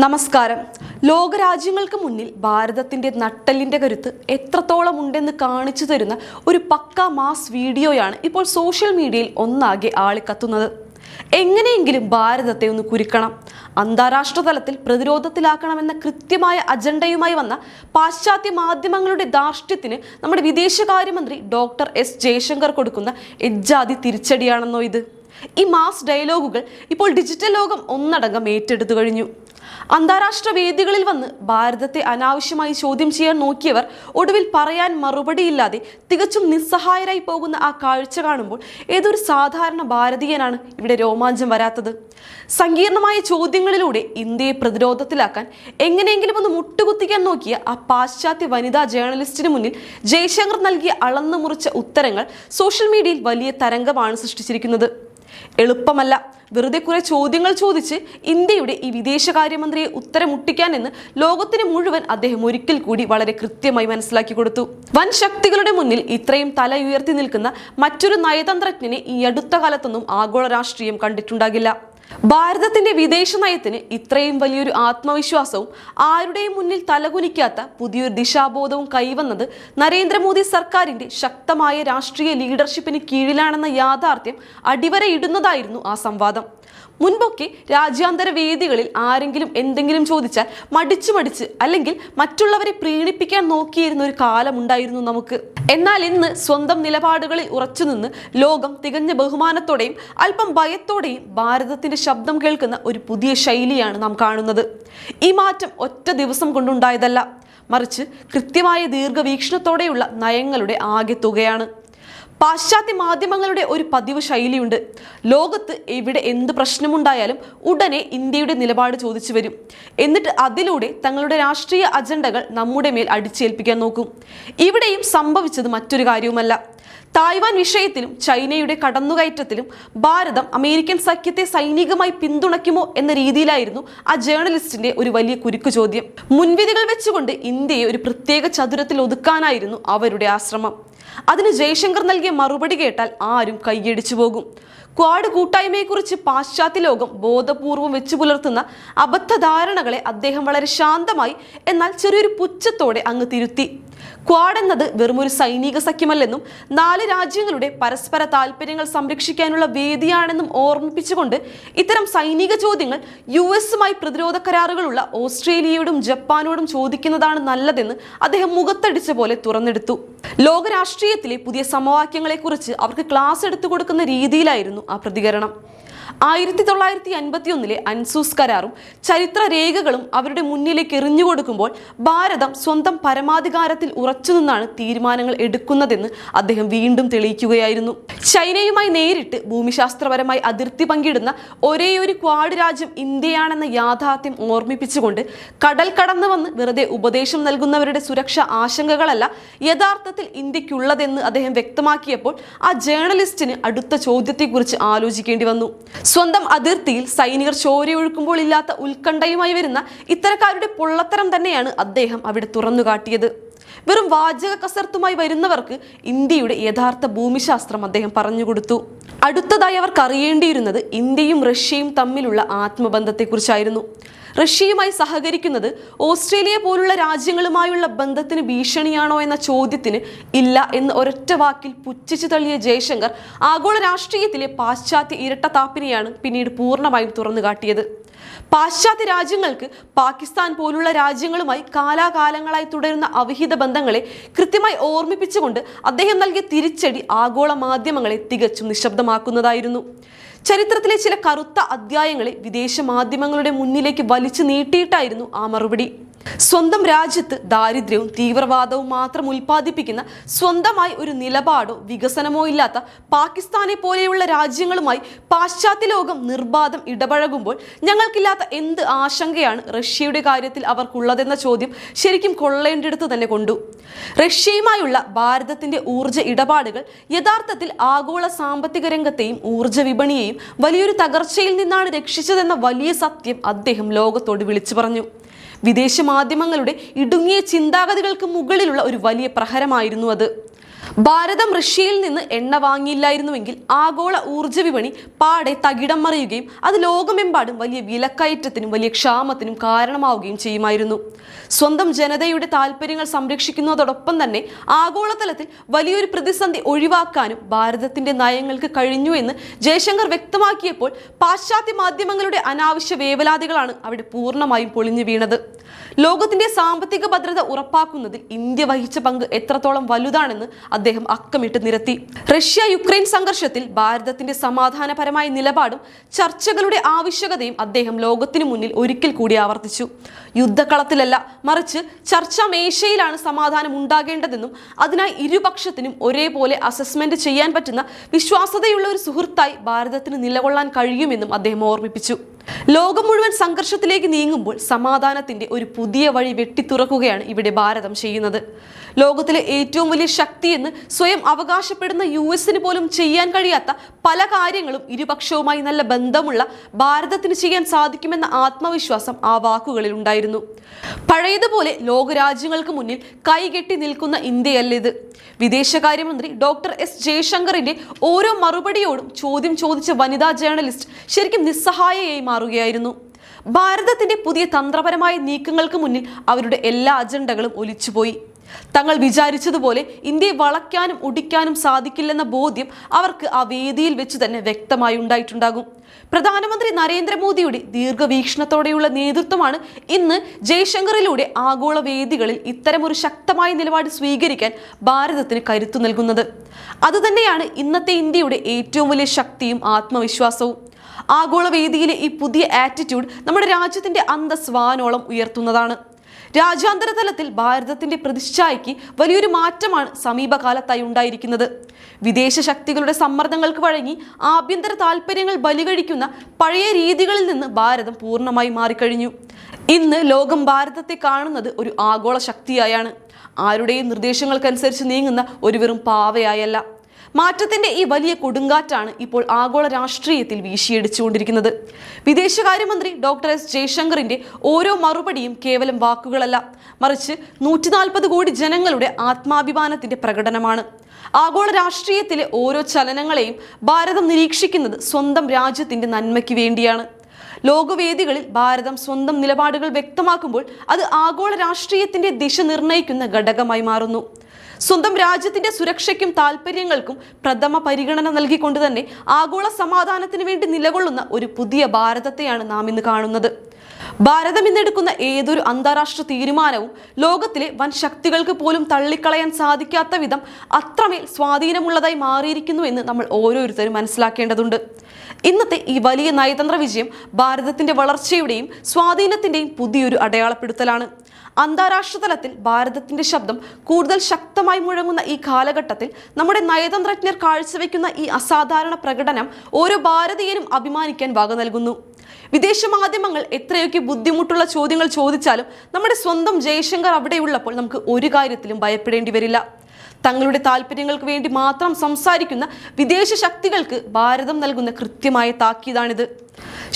നമസ്കാരം. ലോകരാജ്യങ്ങൾക്ക് മുന്നിൽ ഭാരതത്തിന്റെ നട്ടെല്ലിന്റെ കരുത്ത് എത്രത്തോളം ഉണ്ടെന്ന് കാണിച്ചു തരുന്ന ഒരു പക്കാ മാസ് വീഡിയോയാണ് ഇപ്പോൾ സോഷ്യൽ മീഡിയയിൽ ഒന്നാകെ ആളിക്കത്തുന്നത്. എങ്ങനെയെങ്കിലും ഭാരതത്തെ ഒന്ന് കുരുക്കണം, അന്താരാഷ്ട്ര തലത്തിൽ പ്രതിരോധത്തിലാക്കണമെന്ന കൃത്യമായ അജണ്ടയുമായി വന്ന പാശ്ചാത്യ മാധ്യമങ്ങളുടെ ധാർഷ്ട്യത്തിന് നമ്മുടെ വിദേശകാര്യമന്ത്രി ഡോക്ടർ എസ് ജയശങ്കർ കൊടുക്കുന്ന എജ്ജാതി തിരിച്ചടിയാണെന്നോ ഇത്? ഈ മാസ് ഡയലോഗുകൾ ഇപ്പോൾ ഡിജിറ്റൽ ലോകം ഒന്നടങ്കം ഏറ്റെടുത്തു കഴിഞ്ഞു. അന്താരാഷ്ട്ര വേദികളിൽ വന്ന് ഭാരതത്തെ അനാവശ്യമായി ചോദ്യം ചെയ്യാൻ നോക്കിയവർ ഒടുവിൽ പറയാൻ മറുപടിയില്ലാതെ തികച്ചും നിസ്സഹായരായി പോകുന്ന ആ കാഴ്ച കാണുമ്പോൾ ഏതൊരു സാധാരണ ഭാരതീയനാണ് ഇവിടെ രോമാഞ്ചം വരാത്തത്? സങ്കീർണമായ ചോദ്യങ്ങളിലൂടെ ഇന്ത്യയെ പ്രതിരോധത്തിലാക്കാൻ എങ്ങനെയെങ്കിലും ഒന്ന് മുട്ടുകുത്തിക്കാൻ നോക്കിയ ആ പാശ്ചാത്യ വനിതാ ജേർണലിസ്റ്റിന് മുന്നിൽ ജയശങ്കർ നൽകിയ അളന്നു മുറിച്ച ഉത്തരങ്ങൾ സോഷ്യൽ മീഡിയയിൽ വലിയ തരംഗമാണ് സൃഷ്ടിച്ചിരിക്കുന്നത്. എളുപ്പമല്ല വെറുതെ കുറെ ചോദ്യങ്ങൾ ചോദിച്ച് ഇന്ത്യയുടെ ഈ വിദേശകാര്യമന്ത്രിയെ ഉത്തരം മുട്ടിക്കാൻ എന്ന് ലോകത്തിന് മുഴുവൻ അദ്ദേഹം ഒരിക്കൽ കൂടി വളരെ കൃത്യമായി മനസ്സിലാക്കി കൊടുത്തു. വൻ ശക്തികളുടെ മുന്നിൽ ഇത്രയും തല ഉയർത്തി നിൽക്കുന്ന മറ്റൊരു നയതന്ത്രജ്ഞനെ ഈ അടുത്ത കാലത്തൊന്നും ആഗോള രാഷ്ട്രീയം കണ്ടിട്ടുണ്ടാകില്ല. ഭാരതത്തിന്റെ വിദേശ നയത്തിന് ഇത്രയും വലിയൊരു ആത്മവിശ്വാസവും ആരുടെയും മുന്നിൽ തലകുനിക്കാത്ത പുതിയൊരു ദിശാബോധവും കൈവന്നത് നരേന്ദ്രമോദി സർക്കാരിന്റെ ശക്തമായ രാഷ്ട്രീയ ലീഡർഷിപ്പിന് കീഴിലാണെന്ന യാഥാർത്ഥ്യം അടിവരയിടുന്നതായിരുന്നു ആ സംവാദം. മുൻപൊക്കെ രാജ്യാന്തര വേദികളിൽ ആരെങ്കിലും എന്തെങ്കിലും ചോദിച്ചാൽ മടിച്ച് അല്ലെങ്കിൽ മറ്റുള്ളവരെ പ്രീണിപ്പിക്കാൻ നോക്കിയിരുന്ന ഒരു കാലമുണ്ടായിരുന്നു നമുക്ക്. എന്നാൽ ഇന്ന് സ്വന്തം നിലപാടുകളിൽ ഉറച്ചുനിന്ന് ലോകം തികഞ്ഞ ബഹുമാനത്തോടെയും അല്പം ഭയത്തോടെയും ഭാരതത്തിന്റെ ശബ്ദം കേൾക്കുന്ന ഒരു പുതിയ ശൈലിയാണ് നാം കാണുന്നത്. ഈ മാറ്റം ഒറ്റ ദിവസം കൊണ്ടുണ്ടായതല്ല, മറിച്ച് കൃത്യമായ ദീർഘവീക്ഷണത്തോടെയുള്ള നയങ്ങളുടെ ആകെ തുകയാണ്. പാശ്ചാത്യ മാധ്യമങ്ങളുടെ ഒരു പതിവ് ശൈലിയുണ്ട്. ലോകത്ത് എവിടെ എന്ത് പ്രശ്നമുണ്ടായാലും ഉടനെ ഇന്ത്യയുടെ നിലപാട് ചോദിച്ചു വരും. എന്നിട്ട് അതിലൂടെ തങ്ങളുടെ രാഷ്ട്രീയ അജണ്ടകൾ നമ്മുടെ മേൽ അടിച്ചേൽപ്പിക്കാൻ നോക്കും. ഇവിടെയും സംഭവിച്ചത് മറ്റൊരു കാര്യവുമല്ല. തായ്വാൻ വിഷയത്തിലും ചൈനയുടെ കടന്നുകയറ്റത്തിലും ഭാരതം അമേരിക്കൻ സഖ്യത്തെ സൈനികമായി പിന്തുണയ്ക്കുമോ എന്ന രീതിയിലായിരുന്നു ആ ജേർണലിസ്റ്റിന്റെ ഒരു വലിയ കുരുക്കു ചോദ്യം. മുൻവിധികൾ വെച്ചുകൊണ്ട് ഇന്ത്യയെ ഒരു പ്രത്യേക ചതുരത്തിൽ ഒതുക്കാനായിരുന്നു അവരുടെ ആശ്രമം. അതിന് ജയശങ്കർ നൽകിയ മറുപടി കേട്ടാൽ ആരും കൈയടിച്ചു പോകും. ക്വാഡ് കൂട്ടായ്മയെക്കുറിച്ച് പാശ്ചാത്യ ലോകം ബോധപൂർവം വെച്ചു പുലർത്തുന്ന അബദ്ധധാരണകളെ അദ്ദേഹം വളരെ ശാന്തമായി എന്നാൽ ചെറിയൊരു പുച്ഛത്തോടെ അങ്ങ് തിരുത്തി. ക്വാഡ് എന്നത് വെറുമൊരു സൈനിക സഖ്യമല്ലെന്നും 4 രാജ്യങ്ങളുടെ പരസ്പര താല്പര്യങ്ങൾ സംരക്ഷിക്കാനുള്ള വേദിയാണെന്നും ഓർമ്മിപ്പിച്ചുകൊണ്ട് ഇത്തരം സൈനിക ചോദ്യങ്ങൾ US-മായി പ്രതിരോധ കരാറുകളുള്ള ഓസ്ട്രേലിയയോടും ജപ്പാനോടും ചോദിക്കുന്നതാണ് നല്ലതെന്ന് അദ്ദേഹം മുഖത്തടിച്ച പോലെ തുറന്നെടുത്തു. ലോകരാഷ്ട്രീയത്തിലെ പുതിയ സമവാക്യങ്ങളെക്കുറിച്ച് അവർക്ക് ക്ലാസ് എടുത്തു കൊടുക്കുന്ന രീതിയിലായിരുന്നു ആ പ്രതികരണം. 1951 അൻസൂസ് കരാറും ചരിത്ര രേഖകളും അവരുടെ മുന്നിലേക്ക് എറിഞ്ഞുകൊടുക്കുമ്പോൾ ഭാരതം സ്വന്തം പരമാധികാരത്തിൽ ഉറച്ചുനിന്നാണ് തീരുമാനങ്ങൾ എടുക്കുന്നതെന്ന് അദ്ദേഹം വീണ്ടും തെളിയിക്കുകയായിരുന്നു. ചൈനയുമായി നേരിട്ട് ഭൂമിശാസ്ത്രപരമായി അതിർത്തി പങ്കിടുന്ന ഒരേയൊരു ക്വാഡ് രാജ്യം ഇന്ത്യയാണെന്ന യാഥാർത്ഥ്യം ഓർമ്മിപ്പിച്ചുകൊണ്ട് കടൽ കടന്നു വന്ന് വെറുതെ ഉപദേശം നൽകുന്നവരുടെ സുരക്ഷാ ആശങ്കകളല്ല യഥാർത്ഥത്തിൽ ഇന്ത്യക്കുള്ളതെന്ന് അദ്ദേഹം വ്യക്തമാക്കിയപ്പോൾ ആ ജേർണലിസ്റ്റിന് അടുത്ത ചോദ്യത്തെക്കുറിച്ച് ആലോചിക്കേണ്ടി വന്നു. സ്വന്തം അതിർത്തിയിൽ സൈനികർ ചോരയൊഴുക്കുമ്പോൾ ഇല്ലാത്ത ഉത്കണ്ഠയുമായി വരുന്ന ഇത്തരക്കാരുടെ പൊള്ളത്തരം തന്നെയാണ് അദ്ദേഹം അവിടെ തുറന്നുകാട്ടിയത്. വെറും വാചക കസർത്തുമായി വരുന്നവർക്ക് ഇന്ത്യയുടെ യഥാർത്ഥ ഭൂമിശാസ്ത്രം അദ്ദേഹം പറഞ്ഞുകൊടുത്തു. അടുത്തതായി അവർക്ക് അറിയേണ്ടിയിരുന്നത് ഇന്ത്യയും റഷ്യയും തമ്മിലുള്ള ആത്മബന്ധത്തെക്കുറിച്ചായിരുന്നു. റഷ്യയുമായി സഹകരിക്കുന്നത് ഓസ്ട്രേലിയ പോലുള്ള രാജ്യങ്ങളുമായുള്ള ബന്ധത്തിന് ഭീഷണിയാണോ എന്ന ചോദ്യത്തിന് ഇല്ല എന്ന് ഒരൊറ്റ വാക്കിൽ പുച്ഛിച്ചു തള്ളിയ ജയശങ്കർ ആഗോള രാഷ്ട്രീയത്തിലെ പാശ്ചാത്യ ഇരട്ടത്താപ്പിനെയാണ് പിന്നീട് പൂർണ്ണമായും തുറന്നുകാട്ടിയത്. പാശ്ചാത്യ രാജ്യങ്ങൾക്ക് പാകിസ്ഥാൻ പോലുള്ള രാജ്യങ്ങളുമായി കാലാകാലങ്ങളായി തുടരുന്ന അവിഹിത ബന്ധങ്ങളെ കൃത്യമായി ഓർമ്മിപ്പിച്ചുകൊണ്ട് അദ്ദേഹം നൽകിയ തിരിച്ചടി ആഗോള മാധ്യമങ്ങളെ തികച്ചും നിശബ്ദമാക്കുന്നതായിരുന്നു. ചരിത്രത്തിലെ ചില കറുത്ത അധ്യായങ്ങളെ വിദേശ മാധ്യമങ്ങളുടെ മുന്നിലേക്ക് വലിച്ചു നീട്ടിയിട്ടായിരുന്നു ആ മറുപടി. സ്വന്തം രാജ്യത്ത് ദാരിദ്ര്യവും തീവ്രവാദവും മാത്രം ഉൽപ്പാദിപ്പിക്കുന്ന സ്വന്തമായി ഒരു നിലപാടോ വികസനമോ ഇല്ലാത്ത പാകിസ്ഥാനെ പോലെയുള്ള രാജ്യങ്ങളുമായി പാശ്ചാത്യ ലോകം നിർബാധം ഇടപഴകുമ്പോൾ ഞങ്ങൾക്കില്ലാത്ത എന്ത് ആശങ്കയാണ് റഷ്യയുടെ കാര്യത്തിൽ അവർക്കുള്ളതെന്ന ചോദ്യം ശരിക്കും കൊള്ളേണ്ടിടത്ത് തന്നെ കൊണ്ടു. റഷ്യയുമായുള്ള ഭാരതത്തിന്റെ ഊർജ്ജ ഇടപാടുകൾ യഥാർത്ഥത്തിൽ ആഗോള സാമ്പത്തിക രംഗത്തെയും ഊർജ്ജ വിപണിയെയും വലിയൊരു തകർച്ചയിൽ നിന്നാണ് രക്ഷിച്ചതെന്ന വലിയ സത്യം അദ്ദേഹം ലോകത്തോട് വിളിച്ചു പറഞ്ഞു. വിദേശ മാധ്യമങ്ങളുടെ ഇടുങ്ങിയ ചിന്താഗതികൾക്ക് മുകളിലുള്ള ഒരു വലിയ പ്രഹരമായിരുന്നു അത്. ഭാരതം റഷ്യയിൽ നിന്ന് എണ്ണ വാങ്ങിയില്ലായിരുന്നുവെങ്കിൽ ആഗോള ഊർജ്ജ വിപണി പാടെ തകിടം മറിയുകയും അത് ലോകമെമ്പാടും വലിയ വിലക്കയറ്റത്തിനും വലിയ ക്ഷാമത്തിനും കാരണമാവുകയും ചെയ്യുമായിരുന്നു. സ്വന്തം ജനതയുടെ താല്പര്യങ്ങൾ സംരക്ഷിക്കുന്നതോടൊപ്പം തന്നെ ആഗോളതലത്തിൽ വലിയൊരു പ്രതിസന്ധി ഒഴിവാക്കാനും ഭാരതത്തിന്റെ നയങ്ങൾക്ക് കഴിഞ്ഞു എന്ന് ജയശങ്കർ വ്യക്തമാക്കിയപ്പോൾ പാശ്ചാത്യ മാധ്യമങ്ങളുടെ അനാവശ്യ വേവലാതികളാണ് അവിടെ പൂർണ്ണമായും പൊളിഞ്ഞു വീണത്. ലോകത്തിന്റെ സാമ്പത്തിക ഭദ്രത ഉറപ്പാക്കുന്നതിൽ ഇന്ത്യ വഹിച്ച പങ്ക് എത്രത്തോളം വലുതാണെന്ന് അദ്ദേഹം അക്കമിട്ട് നിരത്തി. റഷ്യ യുക്രൈൻ സംഘർഷത്തിൽ ഭാരതത്തിന്റെ സമാധാനപരമായ നിലപാടും ചർച്ചകളുടെ ആവശ്യകതയും അദ്ദേഹം ലോകത്തിനു മുന്നിൽ ഒരിക്കൽ കൂടി ആവർത്തിച്ചു. യുദ്ധക്കളത്തിലല്ല, മറിച്ച് ചർച്ചാ മേശയിലാണ് സമാധാനം ഉണ്ടാകേണ്ടതെന്നും അതിനായി ഇരുപക്ഷത്തിനും ഒരേപോലെ അസസ്മെന്റ് ചെയ്യാൻ പറ്റുന്ന വിശ്വാസ്യതയുള്ള ഒരു സുഹൃത്തായി ഭാരതത്തിന് നിലകൊള്ളാൻ കഴിയുമെന്നും അദ്ദേഹം ഓർമ്മിപ്പിച്ചു. ലോകം മുഴുവൻ സംഘർഷത്തിലേക്ക് നീങ്ങുമ്പോൾ സമാധാനത്തിന്റെ ഒരു പുതിയ വഴി വെട്ടിത്തുറക്കുകയാണ് ഇവിടെ ഭാരതം ചെയ്യുന്നത്. ലോകത്തിലെ ഏറ്റവും വലിയ ശക്തിയെന്ന് സ്വയം അവകാശപ്പെടുന്ന US പോലും ചെയ്യാൻ കഴിയാത്ത പല കാര്യങ്ങളും ഇരുപക്ഷവുമായി നല്ല ബന്ധമുള്ള ഭാരതത്തിന് ചെയ്യാൻ സാധിക്കുമെന്ന ആത്മവിശ്വാസം ആ വാക്കുകളിൽ ഉണ്ടായിരുന്നു. പഴയതുപോലെ ലോകരാജ്യങ്ങൾക്ക് മുന്നിൽ കൈകെട്ടി നിൽക്കുന്ന ഇന്ത്യയല്ലിത്. വിദേശകാര്യമന്ത്രി ഡോക്ടർ എസ് ജയശങ്കറിന്റെ ഓരോ മറുപടിയോടും ചോദ്യം ചോദിച്ച വനിതാ ജേർണലിസ്റ്റ് ശരിക്കും നിസ്സഹായയായി മാറുകയായിരുന്നു. ഭാരതത്തിന്റെ പുതിയ തന്ത്രപരമായ നീക്കങ്ങൾക്ക് മുന്നിൽ അവരുടെ എല്ലാ അജണ്ടകളും ഒലിച്ചുപോയി. തങ്ങൾ വിചാരിച്ചതുപോലെ ഇന്ത്യയെ വളയ്ക്കാനും ഒടിക്കാനും സാധിക്കില്ലെന്ന ബോധ്യം അവർക്ക് ആ വേദിയിൽ വെച്ച് തന്നെ വ്യക്തമായി ഉണ്ടായിട്ടുണ്ടാകും. പ്രധാനമന്ത്രി നരേന്ദ്രമോദിയുടെ ദീർഘവീക്ഷണത്തോടെയുള്ള നേതൃത്വമാണ് ഇന്ന് ജയശങ്കറിലൂടെ ആഗോള വേദികളിൽ ഇത്തരമൊരു ശക്തമായ നിലപാട് സ്വീകരിക്കാൻ ഭാരതത്തിന് കരുത്തു നൽകുന്നത്. അതുതന്നെയാണ് ഇന്നത്തെ ഇന്ത്യയുടെ ഏറ്റവും വലിയ ശക്തിയും ആത്മവിശ്വാസവും. ആഗോള വേദിയിലെ ഈ പുതിയ ആറ്റിറ്റ്യൂഡ് നമ്മുടെ രാജ്യത്തിന്റെ അന്തസ് വാനോളം ഉയർത്തുന്നതാണ്. രാജ്യാന്തര തലത്തിൽ ഭാരതത്തിന്റെ പ്രതിച്ഛായയ്ക്ക് വലിയൊരു മാറ്റമാണ് സമീപകാലത്തായി ഉണ്ടായിരിക്കുന്നത്. വിദേശ ശക്തികളുടെ സമ്മർദ്ദങ്ങൾക്ക് വഴങ്ങി ആഭ്യന്തര താല്പര്യങ്ങൾ ബലികഴിക്കുന്ന പഴയ രീതികളിൽ നിന്ന് ഭാരതം പൂർണ്ണമായി മാറിക്കഴിഞ്ഞു. ഇന്ന് ലോകം ഭാരതത്തെ കാണുന്നത് ഒരു ആഗോള ശക്തിയായാണ്, ആരുടെയും നിർദ്ദേശങ്ങൾക്കനുസരിച്ച് നീങ്ങുന്ന ഒരു വെറും പാവയായല്ല. മാറ്റത്തിന്റെ ഈ വലിയ കൊടുങ്കാറ്റാണ് ഇപ്പോൾ ആഗോള രാഷ്ട്രീയത്തിൽ വീശിയടിച്ചുകൊണ്ടിരിക്കുന്നത്. വിദേശകാര്യമന്ത്രി ഡോക്ടർ എസ് ജയശങ്കറിന്റെ ഓരോ മറുപടിയും കേവലം വാക്കുകളല്ല, മറിച്ച് 140 കോടി ജനങ്ങളുടെ ആത്മാഭിമാനത്തിന്റെ പ്രകടനമാണ്. ആഗോള രാഷ്ട്രീയത്തിലെ ഓരോ ചലനങ്ങളെയും ഭാരതം നിരീക്ഷിക്കുന്നത് സ്വന്തം രാജ്യത്തിന്റെ നന്മയ്ക്ക് വേണ്ടിയാണ്. ലോകവേദികളിൽ ഭാരതം സ്വന്തം നിലപാടുകൾ വ്യക്തമാക്കുമ്പോൾ അത് ആഗോള രാഷ്ട്രീയത്തിന്റെ ദിശ നിർണ്ണയിക്കുന്ന ഘടകമായി മാറുന്നു. സ്വന്തം രാജ്യത്തിന്റെ സുരക്ഷയ്ക്കും താല്പര്യങ്ങൾക്കും പ്രഥമ പരിഗണന നൽകിക്കൊണ്ട് തന്നെ ആഗോള സമാധാനത്തിന് വേണ്ടി നിലകൊള്ളുന്ന ഒരു പുതിയ ഭാരതത്തെയാണ് നാം ഇന്ന് കാണുന്നത്. ഭാരതം ഇന്നെടുക്കുന്ന ഏതൊരു അന്താരാഷ്ട്ര തീരുമാനവും ലോകത്തിലെ വൻ ശക്തികൾക്ക് പോലും തള്ളിക്കളയാൻ സാധിക്കാത്ത വിധം അത്രമേൽ സ്വാധീനമുള്ളതായി മാറിയിരിക്കുന്നു എന്ന് നമ്മൾ ഓരോരുത്തരും മനസ്സിലാക്കേണ്ടതുണ്ട്. ഇന്നത്തെ ഈ വലിയ നയതന്ത്ര വിജയം ഭാരതത്തിന്റെ വളർച്ചയുടെയും സ്വാധീനത്തിന്റെയും പുതിയൊരു അടയാളപ്പെടുത്തലാണ്. അന്താരാഷ്ട്ര തലത്തിൽ ഭാരതത്തിന്റെ ശബ്ദം കൂടുതൽ ശക്തമായി മുഴങ്ങുന്ന ഈ കാലഘട്ടത്തിൽ നമ്മുടെ നയതന്ത്രജ്ഞർ കാഴ്ചവെക്കുന്ന ഈ അസാധാരണ പ്രകടനം ഓരോ ഭാരതീയനും അഭിമാനിക്കാൻ വക നൽകുന്നു. വിദേശ മാധ്യമങ്ങൾ എത്രയൊക്കെ ബുദ്ധിമുട്ടുള്ള ചോദ്യങ്ങൾ ചോദിച്ചാലും നമ്മുടെ സ്വന്തം ജയശങ്കർ അവിടെയുള്ളപ്പോൾ നമുക്ക് ഒരു കാര്യത്തിലും ഭയപ്പെടേണ്ടി വരില്ല. തങ്ങളുടെ താല്പര്യങ്ങൾക്ക് വേണ്ടി മാത്രം സംസാരിക്കുന്ന വിദേശ ശക്തികൾക്ക് ഭാരതം നൽകുന്ന കൃത്യമായ താക്കീതാണിത്.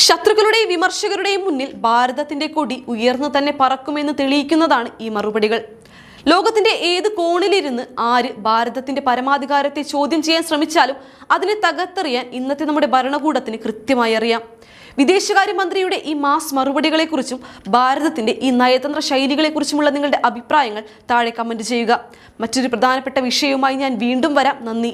ശത്രുക്കളുടെയും വിമർശകരുടെയും മുന്നിൽ ഭാരതത്തിന്റെ കൊടി ഉയർന്നു തന്നെ പറക്കുമെന്ന് തെളിയിക്കുന്നതാണ് ഈ മറുപടികൾ. ലോകത്തിന്റെ ഏത് കോണിലിരുന്ന് ആര് ഭാരതത്തിന്റെ പരമാധികാരത്തെ ചോദ്യം ചെയ്യാൻ ശ്രമിച്ചാലും അതിനെ തകർത്തെറിയാൻ ഇന്നത്തെ നമ്മുടെ ഭരണകൂടത്തിന് കൃത്യമായി അറിയാം. വിദേശകാര്യമന്ത്രിയുടെ ഈ മാസ് മറുപടികളെക്കുറിച്ചും ഭാരതത്തിന്റെ ഈ നയതന്ത്ര ശൈലികളെക്കുറിച്ചുമുള്ള നിങ്ങളുടെ അഭിപ്രായങ്ങൾ താഴെ കമന്റ് ചെയ്യുക. മറ്റൊരു പ്രധാനപ്പെട്ട വിഷയവുമായി ഞാൻ വീണ്ടും വരാം. നന്ദി.